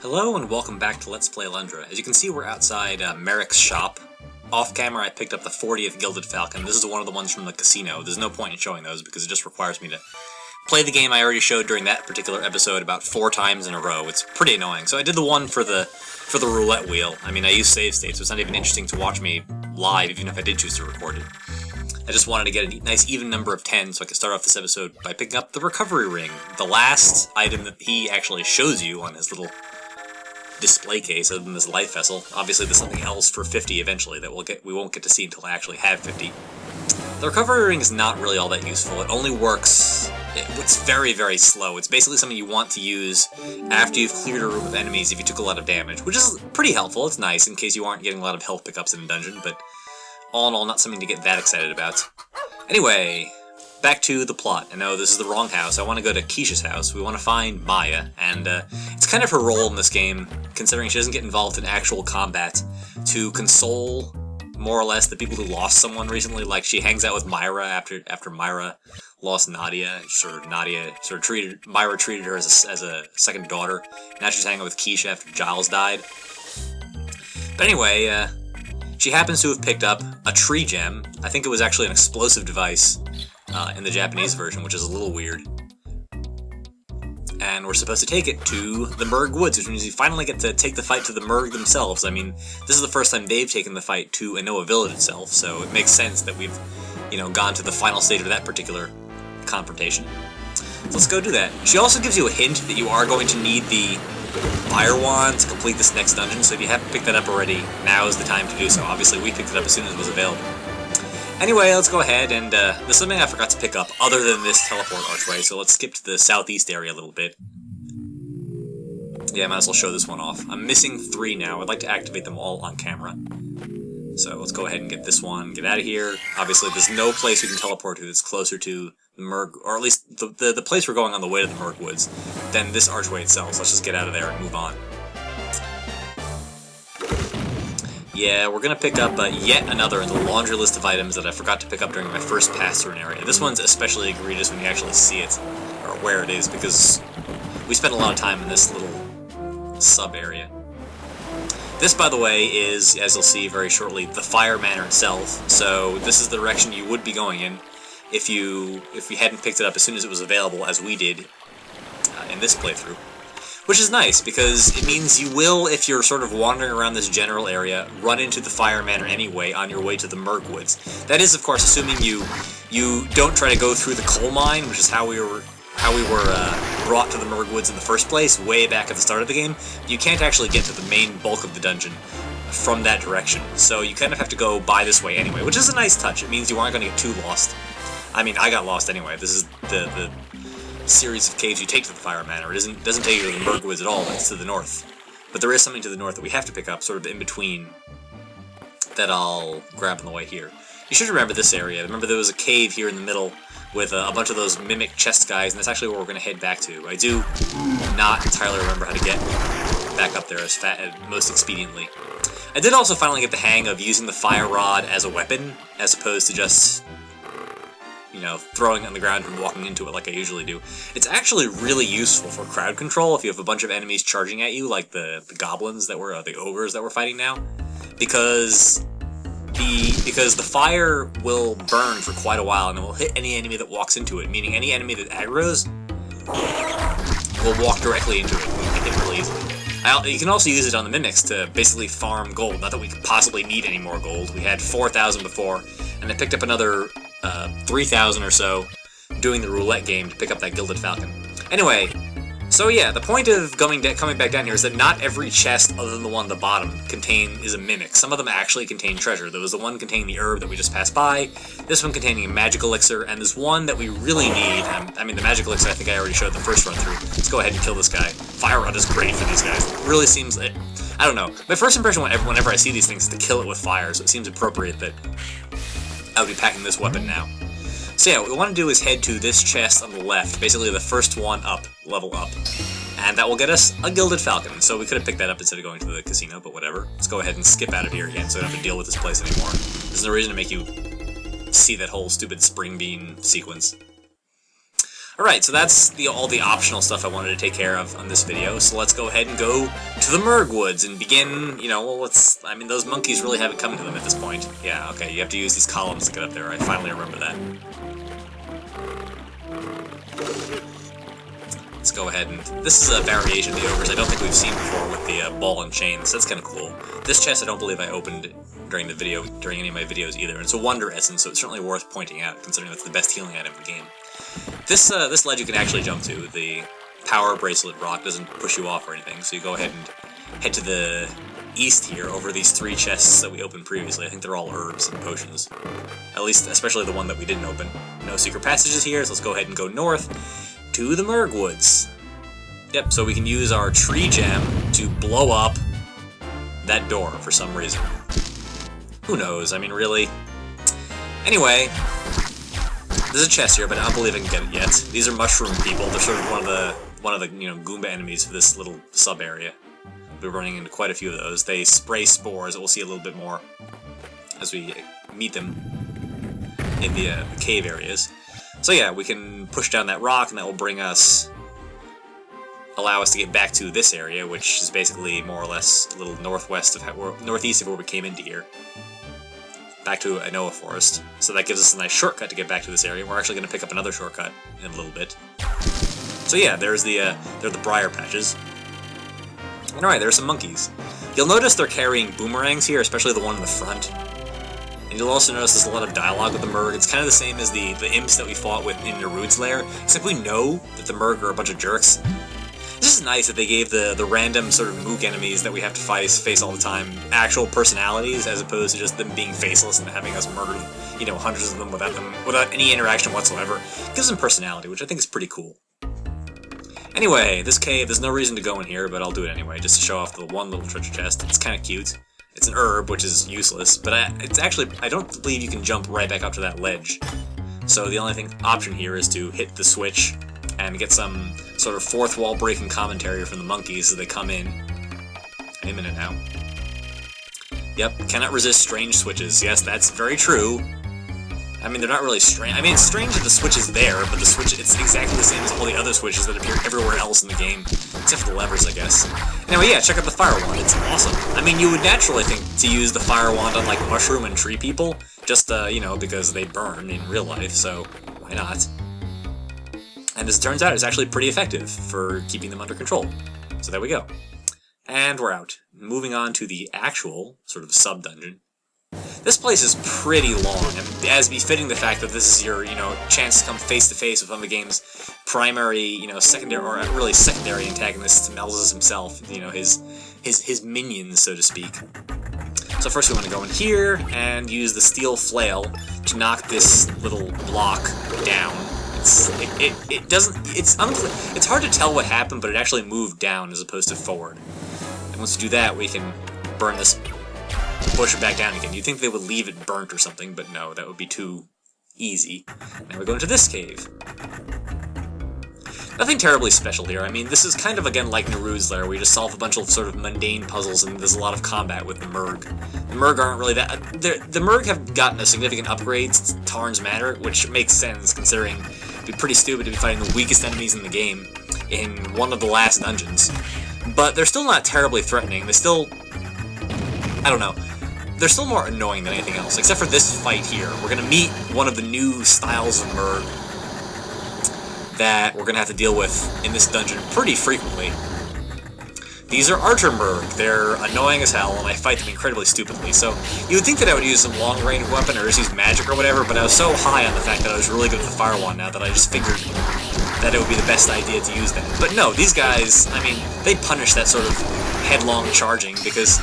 Hello and welcome back to Let's Play Alundra. As you can see, we're outside Merrick's shop. Off camera, I picked up the 40th Gilded Falcon. This is one of the ones from the casino. There's no point in showing those because it just requires me to play the game I already showed during that particular episode about 4 times in a row. It's pretty annoying. So I did the one for the roulette wheel. I mean, I use save states, so it's not even interesting to watch me live, even if I did choose to record it. I just wanted to get a nice even number of 10 so I could start off this episode by picking up the recovery ring, the last item that he actually shows you on his little display case other than this life vessel. Obviously there's something else for 50 eventually that we won't get to see until I actually have 50. The recovery ring is not really all that useful. It only works... It's very, very slow. It's basically something you want to use after you've cleared a room of enemies if you took a lot of damage, which is pretty helpful. It's nice in case you aren't getting a lot of health pickups in a dungeon, but all in all, not something to get that excited about. Anyway, back to the plot. I know this is the wrong house. I want to go to Keisha's house. We want to find Maya, and it's kind of her role in this game, considering she doesn't get involved in actual combat, to console, more or less, the people who lost someone recently. Like, she hangs out with Myra after Myra lost Nadia. Myra treated her as a second daughter. Now she's hanging out with Keisha after Giles died. But anyway, she happens to have picked up a tree gem. I think it was actually an explosive device in the Japanese version, which is a little weird. And we're supposed to take it to the Murgg woods, which means we finally get to take the fight to the Murgg themselves. I mean, this is the first time they've taken the fight to Inoa Village itself, so it makes sense that we've, gone to the final stage of that particular confrontation. So let's go do that. She also gives you a hint that you are going to need the Fire Wand to complete this next dungeon, so if you haven't picked that up already, now is the time to do so. Obviously, we picked it up as soon as it was available. Anyway, let's go ahead, and there's something I forgot to pick up other than this teleport archway, so let's skip to the southeast area a little bit. Yeah, I might as well show this one off. I'm missing 3 now. I'd like to activate them all on camera. So let's go ahead and get this one, get out of here. Obviously, there's no place we can teleport to that's closer to the Merg, or at least the place we're going on the way to the Merg woods, than this archway itself, so let's just get out of there and move on. Yeah, we're going to pick up yet another in the laundry list of items that I forgot to pick up during my first pass through an area. This one's especially egregious when you actually see it, or where it is, because we spent a lot of time in this little sub-area. This, by the way, is, as you'll see very shortly, the Fire Manor itself, so this is the direction you would be going in if you hadn't picked it up as soon as it was available, as we did in this playthrough. Which is nice, because it means you will, if you're sort of wandering around this general area, run into the Fire Manor anyway on your way to the Murgg woods. That is, of course, assuming you don't try to go through the coal mine, which is how we were brought to the Murgg woods in the first place, way back at the start of the game. You can't actually get to the main bulk of the dungeon from that direction, so you kind of have to go by this way anyway, which is a nice touch. It means you aren't going to get too lost. I mean, I got lost anyway. This is the series of caves you take to the Fire Manor. It doesn't take you to the Murgg woods at all, it's to the north. But there is something to the north that we have to pick up, sort of in between, that I'll grab on the way here. You should remember this area. Remember there was a cave here in the middle with a bunch of those mimic chest guys, and that's actually where we're going to head back to. I do not entirely remember how to get back up there as most expediently. I did also finally get the hang of using the fire rod as a weapon, as opposed to just, throwing it on the ground and walking into it like I usually do. It's actually really useful for crowd control if you have a bunch of enemies charging at you, like the goblins that were, the ogres that we're fighting now, because the fire will burn for quite a while and it will hit any enemy that walks into it, meaning any enemy that aggroes will walk directly into it and hit really easily. You can also use it on the mimics to basically farm gold. Not that we could possibly need any more gold. We had 4,000 before, and I picked up another 3,000 or so doing the roulette game to pick up that Gilded Falcon. Anyway, so yeah, the point of coming back down here is that not every chest other than the one at the bottom is a mimic. Some of them actually contain treasure. There was the one containing the herb that we just passed by, this one containing a magic elixir, and there's one that we really need. I mean, the magic elixir I think I already showed the first run through. Let's go ahead and kill this guy. Fire rod is great for these guys. It really seems... I don't know. My first impression whenever I see these things is to kill it with fire, so it seems appropriate that I would be packing this weapon now. So yeah, what we want to do is head to this chest on the left, basically the first one up, level up, and that will get us a Gilded Falcon. So we could have picked that up instead of going to the casino, but whatever. Let's go ahead and skip out of here again so I don't have to deal with this place anymore. There's no reason to make you see that whole stupid spring bean sequence. Alright, so that's all the optional stuff I wanted to take care of on this video, so let's go ahead and go to the Murgg Woods and begin, you know, well, I mean, those monkeys really haven't come to them at this point. Yeah, okay, you have to use these columns to get up there. I finally remember that. Let's go ahead and... This is a variation of the ogres I don't think we've seen before with the ball and chains. That's kind of cool. This chest I don't believe I opened during any of my videos either. And it's a wonder essence, so it's certainly worth pointing out, considering that's the best healing item in the game. This ledge you can actually jump to. The power bracelet rock doesn't push you off or anything, so you go ahead and head to the east here over these 3 chests that we opened previously. I think they're all herbs and potions. At least, especially the one that we didn't open. No secret passages here, so let's go ahead and go north to the Murgg Woods. Yep, so we can use our tree gem to blow up that door for some reason. Who knows? I mean, really? Anyway, there's a chest here, but I don't believe I can get it yet. These are mushroom people. They're sort of one of the you know, Goomba enemies for this little sub area. We're running into quite a few of those. They spray spores. We'll see a little bit more as we meet them in the cave areas. So yeah, we can push down that rock, and that will allow us to get back to this area, which is basically more or less a little northeast of where we came into here. Back to Anoa Forest. So that gives us a nice shortcut to get back to this area. We're actually going to pick up another shortcut in a little bit. So yeah, there are the briar patches. And alright, there are some monkeys. You'll notice they're carrying boomerangs here, especially the one in the front. And you'll also notice there's a lot of dialogue with the Murgg. It's kind of the same as the imps that we fought with in Nerud's lair, except we know that the Murgg are a bunch of jerks. This is nice that they gave the random sort of Mook enemies that we have to face all the time actual personalities, as opposed to just them being faceless and having us murder, you know, hundreds of them without any interaction whatsoever. It gives them personality, which I think is pretty cool. Anyway, this cave, there's no reason to go in here, but I'll do it anyway, just to show off the one little treasure chest. It's kind of cute. It's an herb, which is useless, but I don't believe you can jump right back up to that ledge. So the only option here is to hit the switch and get some sort of fourth wall breaking commentary from the monkeys as they come in. Any minute now. Yep, cannot resist strange switches. Yes, that's very true. I mean, they're not really strange. I mean, it's strange that the switch is there, but the switch, it's exactly the same as all the other switches that appear everywhere else in the game, except for the levers, I guess. Anyway, yeah, check out the fire wand. It's awesome. I mean, you would naturally think to use the fire wand on, like, mushroom and tree people, just, you know, because they burn in real life, so why not? And as it turns out, it's actually pretty effective for keeping them under control. So there we go. And we're out. Moving on to the actual sort of sub-dungeon. This place is pretty long, and as befitting the fact that this is your, you know, chance to come face-to-face with one of the game's primary, you know, secondary, or really secondary antagonists, Melzes himself, you know, his minions, so to speak. So first we want to go in here and use the steel flail to knock this little block down. It's hard to tell what happened, but it actually moved down as opposed to forward. And once we do that, we can burn this, push it back down again. You'd think they would leave it burnt or something, but no, that would be too easy. Now we go into this cave. Nothing terribly special here. I mean, this is kind of, again, like Nerud's lair, where you just solve a bunch of sort of mundane puzzles, and there's a lot of combat with the Murgg. The Murgg aren't really that... The Murgg have gotten a significant upgrade to Tarn's Manor, which makes sense, considering it'd be pretty stupid to be fighting the weakest enemies in the game in one of the last dungeons. But they're still not terribly threatening. They still... I don't know. They're still more annoying than anything else, except for this fight here. We're going to meet one of the new styles of Merg that we're going to have to deal with in this dungeon pretty frequently. These are Archer Merg. They're annoying as hell, and I fight them incredibly stupidly. So you would think that I would use some long-range weapon or just use magic or whatever, but I was so high on the fact that I was really good with the Fire Wand now that I just figured that it would be the best idea to use that. But no, these guys, I mean, they punish that sort of headlong charging because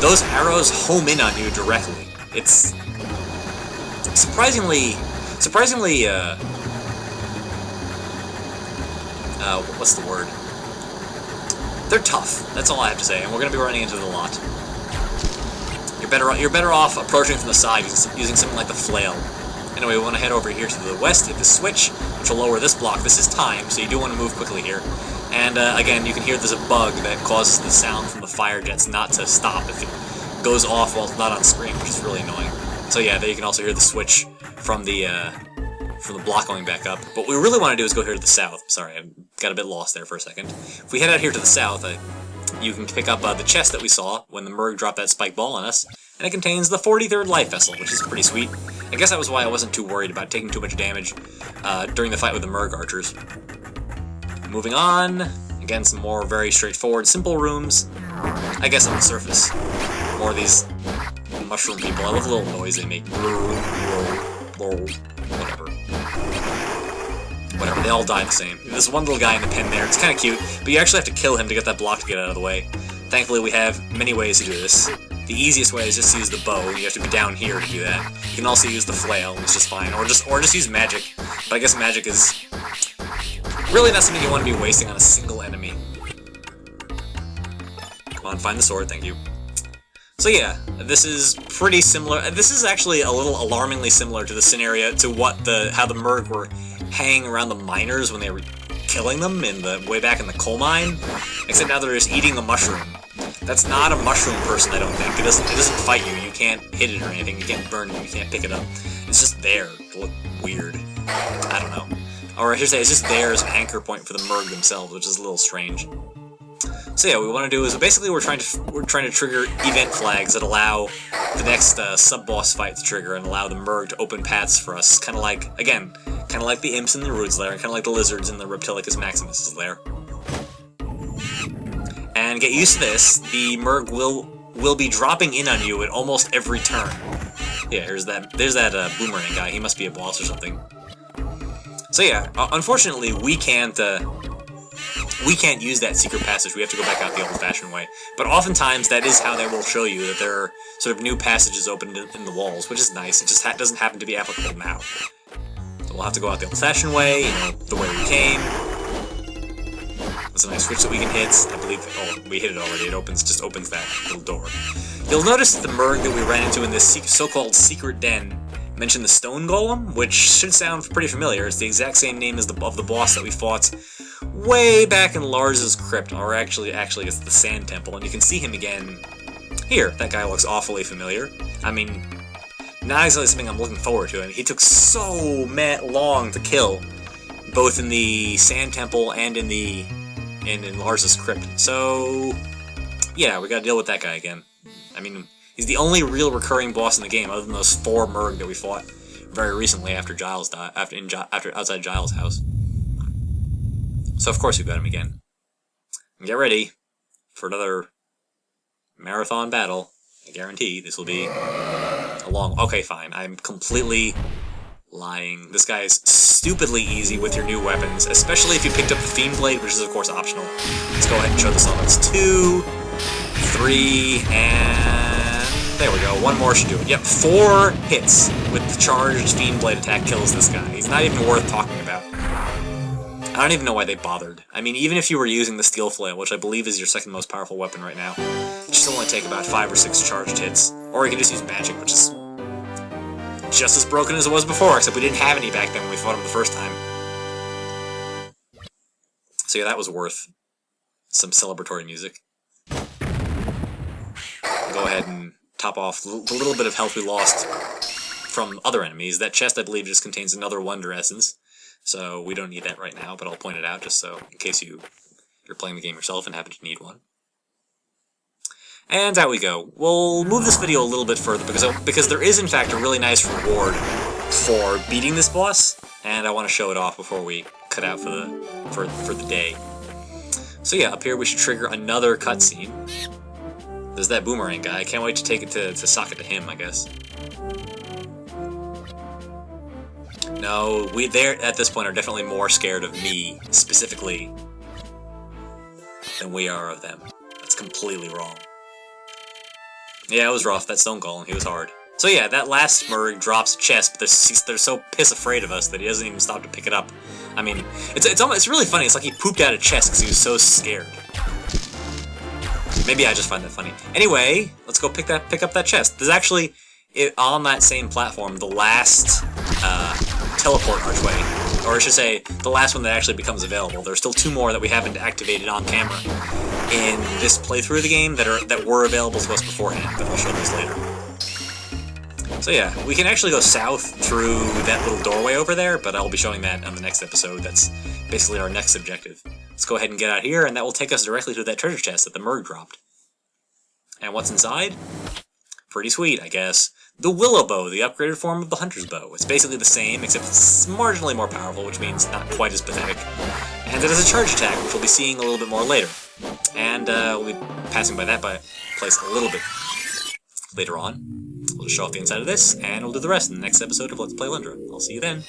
those arrows home in on you directly. It's surprisingly, what's the word? They're tough. That's all I have to say, and we're going to be running into it a lot. You're better off approaching from the side using something like the flail. Anyway, we want to head over here to the west, hit the switch, which will lower this block. This is time, so you do want to move quickly here. And again, you can hear there's a bug that causes the sound from the fire jets not to stop if it goes off while it's not on screen, which is really annoying. So yeah, there you can also hear the switch from the from the block going back up. But what we really want to do is go here to the south. Sorry, I got a bit lost there for a second. If we head out here to the south, you can pick up the chest that we saw when the Murg dropped that spike ball on us, and it contains the 43rd life vessel, which is pretty sweet. I guess that was why I wasn't too worried about taking too much damage during the fight with the Murg archers. Moving on, again, some more very straightforward, simple rooms. I guess on the surface. More of these mushroom people. I love the little noise they make. Whatever, they all die the same. There's one little guy in the pen there, it's kind of cute, but you actually have to kill him to get that block to get out of the way. Thankfully, we have many ways to do this. The easiest way is just to use the bow, you have to be down here to do that. You can also use the flail, it's just fine, or just use magic. But I guess magic is really not something you want to be wasting on a single enemy. Come on, find the sword, thank you. So yeah, this is pretty similar. This is actually a little alarmingly similar to the scenario, to how the Murg were hanging around the miners when they were killing them way back in the coal mine. Except now they're just eating the mushroom. That's not a mushroom person, I don't think. It doesn't fight you. You can't hit it or anything. You can't burn it. You can't pick it up. It's just there to look weird. I don't know. Or I should say, it's just there as an anchor point for the Murg themselves, which is a little strange. So yeah, what we want to do is basically we're trying to trigger event flags that allow the next sub-boss fight to trigger and allow the Merg to open paths for us. Kind of like the imps in the Root's lair, and kind of like the lizards in the Reptilicus Maximus's lair. And get used to this. The Merg will be dropping in on you at almost every turn. Yeah, there's that boomerang guy. He must be a boss or something. So yeah, unfortunately we can't use that secret passage. We have to go back out the old-fashioned way. But oftentimes, that is how they will show you that there are sort of new passages opened in the walls, which is nice. It just doesn't happen to be applicable now. So we'll have to go out the old-fashioned way, the way we came. That's a nice switch that we can hit. I believe, we hit it already. It just opens that little door. You'll notice that the Merg that we ran into in this so-called secret den mentioned the stone golem, which should sound pretty familiar. It's the exact same name as of the boss that we fought way back in Lars's crypt, or actually it's the Sand Temple, and you can see him again here. That guy looks awfully familiar. I mean, not exactly something I'm looking forward to. I mean, he took so long to kill, both in the Sand Temple and in Lars's crypt. So yeah, we gotta deal with that guy again. I mean, he's the only real recurring boss in the game, other than those 4 Murg that we fought very recently after Giles died, after outside Giles' house. So of course we've got him again. And get ready for another marathon battle. I guarantee this will be a long... Okay, fine. I'm completely lying. This guy is stupidly easy with your new weapons, especially if you picked up the Fiend Blade, which is of course optional. Let's go ahead and show this off. It's 2, 3, and... there we go. One more should do it. Yep, 4 hits with the charged Fiend Blade attack kills this guy. He's not even worth talking about. I don't even know why they bothered. I mean, even if you were using the Steel Flail, which I believe is your second most powerful weapon right now, it should only take about 5 or 6 charged hits. Or you can just use magic, which is just as broken as it was before, except we didn't have any back then when we fought him the first time. So yeah, that was worth some celebratory music. Go ahead and top off the little bit of health we lost from other enemies. That chest, I believe, just contains another Wonder Essence. So we don't need that right now, but I'll point it out just so in case you're playing the game yourself and happen to need one. And out we go. We'll move this video a little bit further because there is in fact a really nice reward for beating this boss, and I want to show it off before we cut out for the day. So yeah, up here we should trigger another cutscene. There's that boomerang guy. I can't wait to take it to sock it to him, I guess. No, we there at this point are definitely more scared of me, specifically, than we are of them. That's completely wrong. Yeah, it was rough, that stone golem, he was hard. So yeah, that last Murgg drops a chest, but they're so piss-afraid of us that he doesn't even stop to pick it up. I mean, it's really funny, it's like he pooped out a chest because he was so scared. Maybe I just find that funny. Anyway, let's go pick up that chest. There's actually, on that same platform, the last, teleport archway, or I should say, the last one that actually becomes available. There's still 2 more that we haven't activated on camera in this playthrough of the game that were available to us beforehand, but I'll show those later. So yeah, we can actually go south through that little doorway over there, but I'll be showing that on the next episode. That's basically our next objective. Let's go ahead and get out here, and that will take us directly to that treasure chest that the Merg dropped. And what's inside? Pretty sweet, I guess. The Willow Bow, the upgraded form of the Hunter's Bow. It's basically the same, except it's marginally more powerful, which means not quite as pathetic. And it has a charge attack, which we'll be seeing a little bit more later. And we'll be passing by that place a little bit later on. We'll just show off the inside of this, and we'll do the rest in the next episode of Let's Play Alundra. I'll see you then.